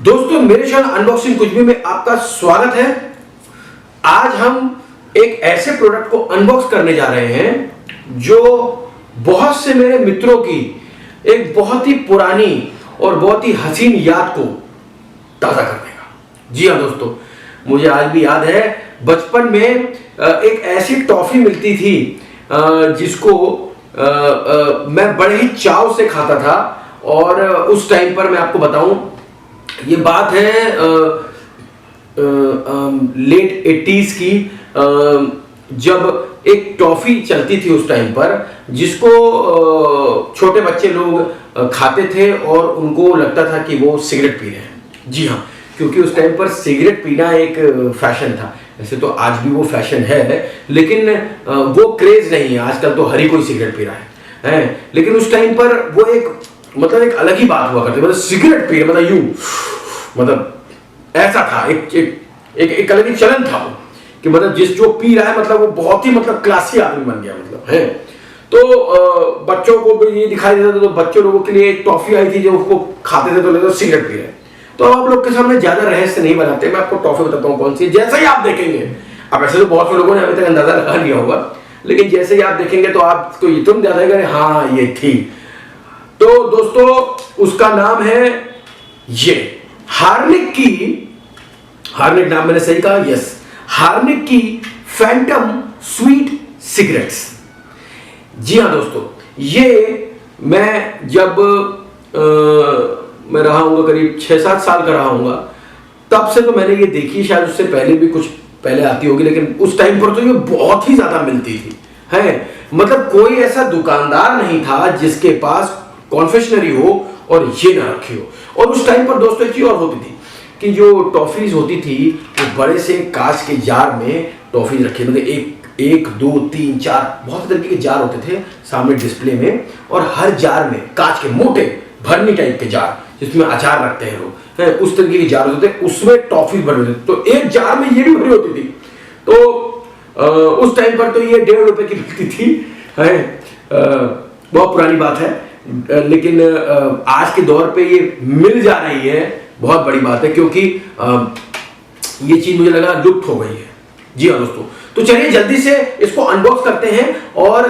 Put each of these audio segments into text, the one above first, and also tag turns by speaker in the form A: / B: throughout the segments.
A: दोस्तों मेरे channel unboxing कुछ भी में आपका स्वागत है। आज हम एक ऐसे प्रोडक्ट को अनबॉक्स करने जा रहे हैं जो बहुत से मेरे मित्रों की एक बहुत ही पुरानी और बहुत ही हसीन याद को ताजा कर देगा। जी हाँ दोस्तों, मुझे आज भी याद है बचपन में एक ऐसी टॉफी मिलती थी जिसको मैं बड़े ही चाव से खाता था। और उस टाइम पर मैं आपको बताऊं, ये बात है लेट 80s की, जब एक टॉफी चलती थी उस टाइम पर जिसको छोटे बच्चे लोग खाते थे और उनको लगता था कि वो सिगरेट पी रहे हैं। जी हाँ, क्योंकि उस टाइम पर सिगरेट पीना एक फैशन था। वैसे तो आज भी वो फैशन है, लेकिन वो क्रेज नहीं है। आजकल तो हर ही कोई सिगरेट पी रहा है, लेकिन उस टाइम पर वो एक अलग ही बात हुआ करती। सिगरेट पी मतलब ऐसा था, एक अलग ही चलन था वो कि जिस जो पी रहा है वो बहुत ही क्लासी आदमी बन गया है। तो बच्चों को भी ये दिखाई देता था, तो बच्चों लोगों के लिए एक टॉफी आई थी जो उसको खाते थे तो लगता सिगरेट पी रहे हैं। तो अब आप लोग के सामने ज्यादा रहस्य नहीं बनाते, मैं आपको टॉफी बताता हूँ कौन सी। जैसे ही आप देखेंगे, अब ऐसे तो बहुत से लोगों ने अभी तक अंदाजा लगा लिया होगा, लेकिन जैसे ही आप देखेंगे तो आपको ये तुरंत याद आएगा, हाँ ये थी। तो दोस्तों उसका नाम है ये हार्निक नाम मैंने सही कहा, यस, हार्निक की फैंटम स्वीट सिगरेट्स। जी हाँ दोस्तों, ये मैं जब मैं रहा हूँगा करीब 6-7 साल का रहा हूँगा, तब से तो मैंने ये देखी। शायद उससे पहले भी कुछ पहले आती होगी, लेकिन उस टाइम पर तो ये बहुत ही ज्यादा मिलती थी है। कोई ऐसा दुकानदार नहीं था जिसके पास कॉन्फेक्शनरी हो और ये ना रखी हो। और उस टाइम पर दोस्तों एक चीज और होती थी कि जो टॉफीज होती थी वो बड़े से कांच के जार में टॉफीज रखी, एक 2 3 4 बहुत तरीके के जार होते थे सामने डिस्प्ले में, और हर जार में कांच के मोटे भरनी टाइप के जार जिसमें अचार रखते हैं लोग, उस तरीके के जार होते थे, उसमें टॉफीज भरे होते थे। तो एक जार में ये भी भरी होती थी। तो उस टाइम पर तो ये 1.5 रुपए की मिलती थी है। बहुत पुरानी बात है, लेकिन आज के दौर पे ये मिल जा रही है, बहुत बड़ी बात है, क्योंकि ये चीज मुझे लगा लुप्त हो गई है। जी हाँ दोस्तों, तो चलिए जल्दी से इसको अनबॉक्स करते हैं और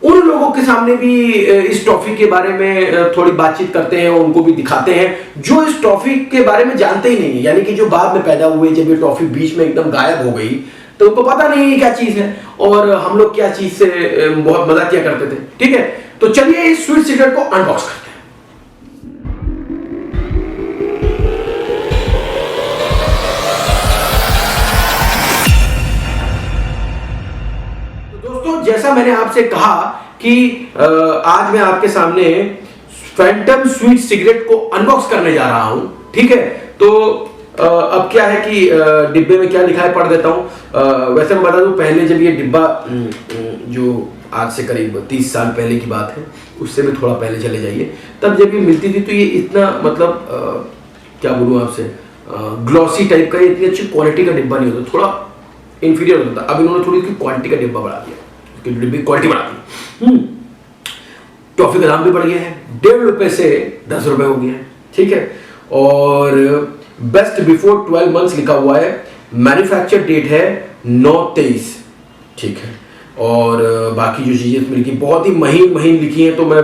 A: उन लोगों के सामने भी इस टॉफी के बारे में थोड़ी बातचीत करते हैं, उनको भी दिखाते हैं जो इस टॉफी के बारे में जानते ही नहीं है, यानी कि जो बाद में पैदा हुए, जब ये टॉफी बीच में एकदम गायब हो गई तो उनको पता नहीं है क्या चीज है और हम लोग क्या चीज से बहुत मजा किया करते थे। ठीक है, तो चलिए इस स्वीट सिगरेट को अनबॉक्स करते हैं। तो दोस्तों जैसा मैंने आपसे कहा कि आज मैं आपके सामने फैंटम स्वीट सिगरेट को अनबॉक्स करने जा रहा हूं। ठीक है, तो अब क्या है कि डिब्बे में क्या लिखा है पढ़ देता हूं। वैसे मैं बता दूं, पहले जब ये डिब्बा जो आज से करीब 30 साल पहले की बात है, उससे भी थोड़ा पहले चले जाइए, तब जब ये मिलती थी तो ये इतना क्या बोलूँ आपसे, ग्लॉसी टाइप का, इतनी अच्छी क्वालिटी का डिब्बा नहीं होता, थोड़ा इंफीरियर होता था। अब इन्होंने थोड़ी इसकी क्वालिटी का डिब्बा बढ़ा दिया, डिब्बे की क्वालिटी बढ़ा दी। टॉफी का दाम भी बढ़ गया है, 1.5 रुपए से 10 रुपए हो गया है। ठीक है, और बेस्ट बिफोर 12 मंथ्स लिखा हुआ है, मैन्युफैक्चर डेट है 9/23। ठीक है, और बाकी जो चीजें इसमें लिखी बहुत ही महीन लिखी है, तो मैं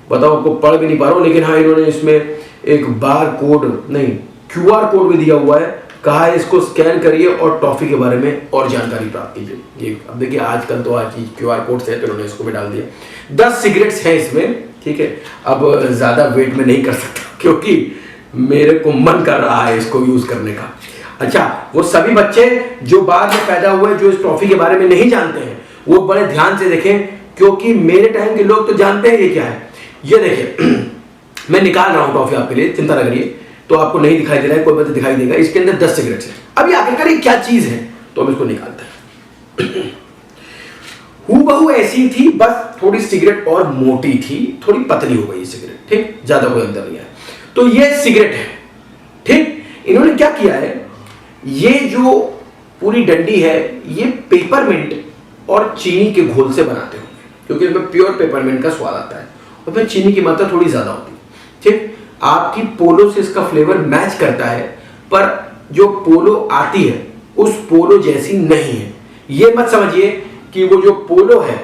A: बताऊं आपको पढ़ भी नहीं पा रहा हूं, लेकिन हाँ इन्होंने इसमें एक बार कोड नहीं QR कोड भी दिया हुआ है। कहा है इसको स्कैन करिए और टॉफी के बारे में और जानकारी प्राप्त कीजिए। ये अब देखिए आजकल तो आज QR कोड से, तो इन्होंने इसको भी डाल दिया। 10 सिगरेट्स हैं इसमें। ठीक है, अब ज्यादा वेट में नहीं कर सकता क्योंकि मेरे को मन कर रहा है इसको यूज करने का। अच्छा, वो सभी बच्चे जो बाद में पैदा हुए जो इस टॉफी के बारे में नहीं जानते हैं, वो बड़े ध्यान से देखें, क्योंकि मेरे टाइम के लोग तो जानते हैं ये क्या है। ये देखिए मैं निकाल रहा हूं टॉफी आपके लिए, चिंता न करिए। तो आपको नहीं दिखाई दे रहा है, कोई बात दिखाई देगा। इसके अंदर 10 सिगरेट्स है। अभी आखिरकार ये क्या चीज है, तो हम इसको निकालते हैं। हूबहू ऐसी थी, बस थोड़ी सिगरेट और मोटी थी, थोड़ी पतली हो गई सिगरेट। ठीक, ज्यादा कोई अंतर नहीं है। तो ये सिगरेट है। ठीक, इन्होंने क्या किया है, ये जो पूरी डंडी है ये पेपरमिंट और चीनी के घोल से बनाते होंगे, क्योंकि इसमें प्योर पेपरमिंट का स्वाद आता है और फिर चीनी की मात्रा थोड़ी ज्यादा होती है। ठीक, आपकी पोलो से इसका फ्लेवर मैच करता है, पर जो पोलो आती है उस पोलो जैसी नहीं है। ये मत समझिए कि वो जो पोलो है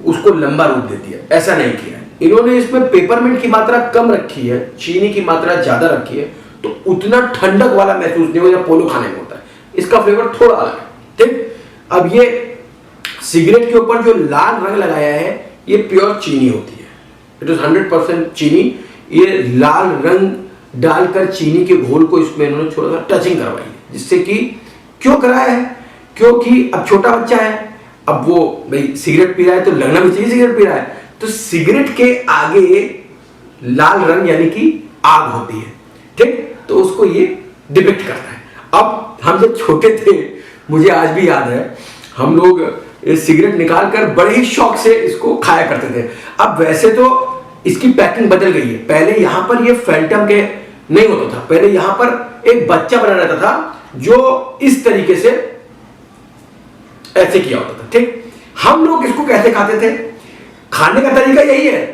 A: उसको लंबा रूप देती है, ऐसा नहीं किया है इन्होंने। इसमें पेपरमिंट की मात्रा कम रखी है, चीनी की मात्रा ज्यादा रखी है, तो उतना ठंडक वाला महसूस नहीं होगा पोलो खाने में होता है। इसका फ्लेवर थोड़ा अलग है, ठीक। अब ये सिगरेट के ऊपर जो लाल रंग लगाया है ये प्योर चीनी होती है, इट इज 100% चीनी। ये लाल रंग डालकर चीनी के घोल को इसमें इन्होंने थोड़ा सा टचिंग करवाई है, जिससे कि क्यों कराया है, क्योंकि अब छोटा बच्चा है, अब वो भाई सिगरेट पी रहा है तो लगना भी चाहिए सिगरेट पी रहा है, तो सिगरेट के आगे लाल रंग यानी कि आग होती है, ठीक, तो उसको ये डिपिक्ट करता है। अब हम जब छोटे थे, मुझे आज भी याद है, हम लोग सिगरेट निकालकर बड़े ही शौक से इसको खाया करते थे। अब वैसे तो इसकी पैकिंग बदल गई है, पहले यहां पर ये फैंटम के नहीं होता था, पहले यहां पर एक बच्चा बना रहता था जो इस तरीके से ऐसे किया होता था, ठीक। हम लोग इसको कैसे खाते थे, खाने का तरीका यही है,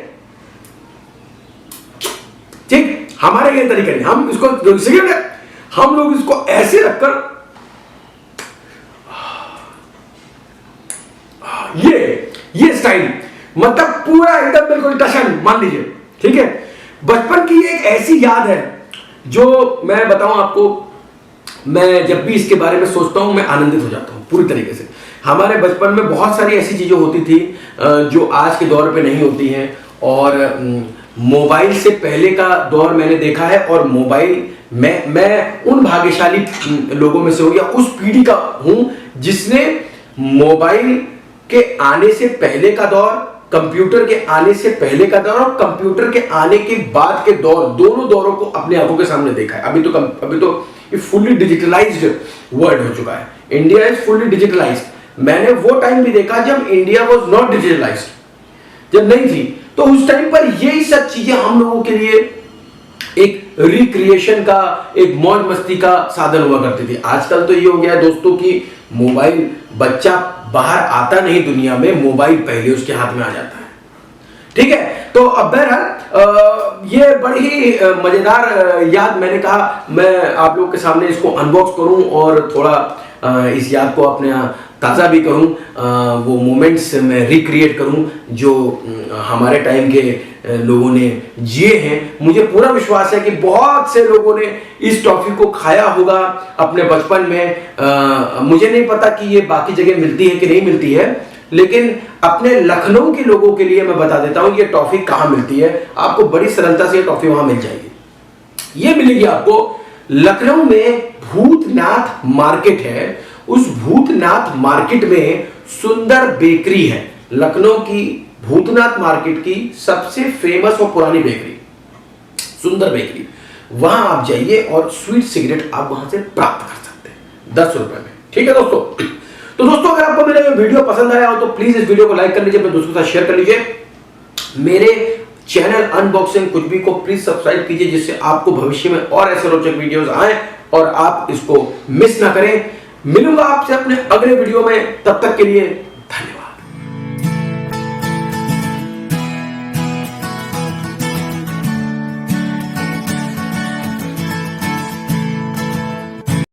A: ठीक, हमारे ये तरीका नहीं, हम इसको सिगरेट है, हम लोग इसको ऐसे रखकर ये स्टाइल, मतलब पूरा एकदम बिल्कुल टशन मान लीजिए, ठीक है। बचपन की एक ऐसी याद है जो मैं बताऊं आपको, मैं जब भी इसके बारे में सोचता हूं मैं आनंदित हो जाता हूं पूरी तरीके से। हमारे बचपन में बहुत सारी ऐसी चीजें होती थी जो आज के दौर पे नहीं होती हैं, और मोबाइल से पहले का दौर मैंने देखा है, और मोबाइल मैं उन भाग्यशाली लोगों में से हूं या उस पीढ़ी का हूं जिसने मोबाइल के आने से पहले का दौर, कंप्यूटर के आने से पहले का दौर और कंप्यूटर के आने के बाद के दौर, दोनों दौरों को अपने आंखों के सामने देखा है। अभी तो ये फुल्ली डिजिटलाइज्ड वर्ल्ड हो चुका है, इंडिया इज फुल्ली डिजिटलाइज्ड। मैंने वो टाइम भी देखा जब इंडिया वाज नॉट डिजिटलाइज्ड, जब नहीं थी, तो उस टाइम पर यही सब चीजें हम लोगों के लिए एक रिक्रिएशन का, एक मौज मस्ती का साधन हुआ करती थी। आजकल तो ये हो गया है दोस्तों कि मोबाइल, बच्चा बाहर आता नहीं दुनिया में, मोबाइल पहले उसके हाथ में आ जाता है, ठीक है। तो अब बहरहाल ये बड़ी ही मजेदार याद, मैंने कहा मैं आप लोगों के सामने इसको अनबॉक्स करूं और थोड़ा इस याद को अपने ताज़ा भी करूं, वो मोमेंट्स मैं रिक्रिएट करूं जो हमारे टाइम के लोगों ने जिए हैं। मुझे पूरा विश्वास है कि बहुत से लोगों ने इस टॉफी को खाया होगा अपने बचपन में। मुझे नहीं पता कि ये बाकी जगह मिलती है कि नहीं मिलती है, लेकिन अपने लखनऊ के लोगों के लिए मैं बता देता हूं ये टॉफी कहां मिलती है। आपको बड़ी सरलता से ये टॉफी वहां मिल जाएगी। ये मिलेगी आपको लखनऊ में भूतनाथ मार्केट है, उस भूतनाथ मार्केट में सुंदर बेकरी है, लखनऊ की भूतनाथ मार्केट की सबसे फेमस और पुरानी बेकरी सुंदर बेकरी। वहां आप जाइए और स्वीट सिगरेट आप वहां से प्राप्त कर सकते हैं 10 रुपए में, ठीक है दोस्तों। तो दोस्तों अगर आपको मेरा ये वीडियो पसंद आया हो तो प्लीज इस वीडियो को लाइक कर लीजिए, अपने दोस्तों के साथ शेयर कर लीजिए। मेरे चैनल अनबॉक्सिंग कुछ भी को प्लीज सब्सक्राइब कीजिए, जिससे आपको भविष्य में और ऐसे रोचक वीडियोस आए और आप इसको मिस ना करें। मिलूंगा आपसे अपने अगले वीडियो में, तब तक के लिए